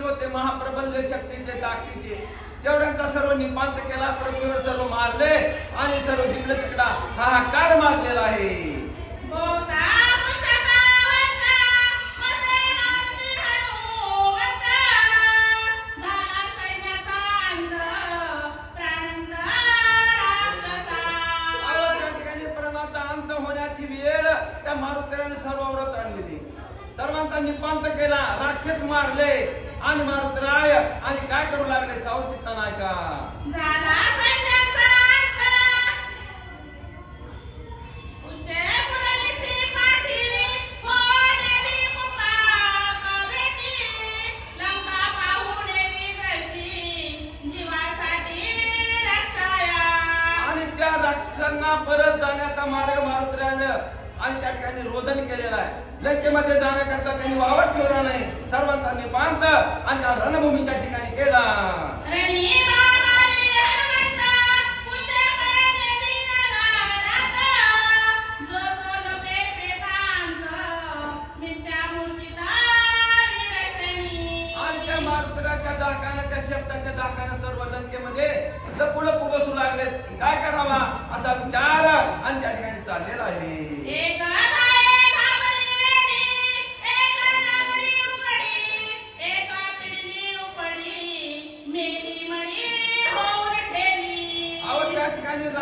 होते महाप्रबल्य शक्तीचे ताकदीचे तेवढ्यांचा सर्व निपांत केला पृथ्वीवर सर्व मारले आणि सर्व जिंकले तिकडा हाहाकार माजलेला आहे सर्वांचा निपांत केला राक्षस मारले आणि मारुतराय आणि काय करू लागले चावून चित्ता नाही का झाला सैन्याचा अंत उच्चे पुरलीसी पाठी होणेली कुंभाक भेटी लंका पाहुणेली दृष्टी जीवासाठी रक्षाया आणि त्या राक्षसांना परत जाण्याचा मार्ग मारुतरायानं आणि त्या ठिकाणी रोदन केलेला आहे लंकेमध्ये जाण्याकरता त्यांनी वावर ठेवला नाही सर्वांचा निपांत आणि त्या रणभूमीच्या ठिकाणी केला आणि त्या मारुतराच्या दाकानं त्या शेपटाच्या दाकानं सर्व लंकेमध्ये लपू बसू लागलेत काय करावा असा विचार आणि त्या ठिकाणी चाललेला आहे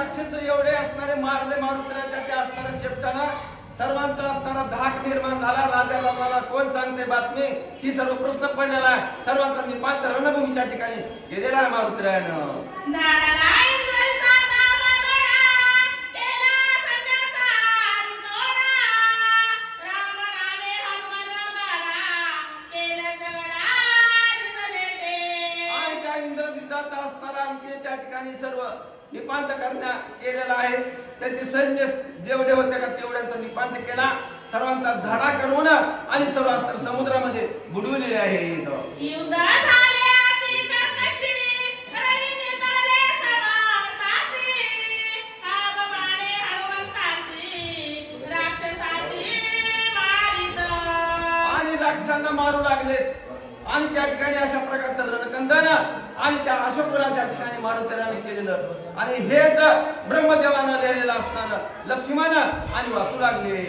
राक्षस एवढे असणारे मारले मारुतराच्या त्या असणाऱ्या शेपटानं सर्वांचा असणारा धाक निर्माण झाला राजाला मला कोण सांगते बातमी ही सर्व प्रश्न पडलेला आहे सर्वांचा निपांत रणभूमीच्या ठिकाणी गेलेला आहे मारुतरायानं आणि त्या इंद्रजिताचा असणारा आणखी त्या ठिकाणी सर्व निपांत करण्यात केलेला आहे त्याचे सैन्य जेवढे होते का तेवढ्यांचा निपांत केला सर्वांचा झाडा करून आणि सर्व अस्त्र समुद्रामध्ये बुडवलेले आहेत आणि राक्षसांना मारू लागलेत आणि त्या ठिकाणी अशा प्रकारचं रणकंदन आणि त्या अशोकवनाच्या ठिकाणी मारुतरायाने केलेलं आणि हेच ब्रह्मदेवानं लिहिलेलं असणारं लक्ष्मण आणि वाचू लागले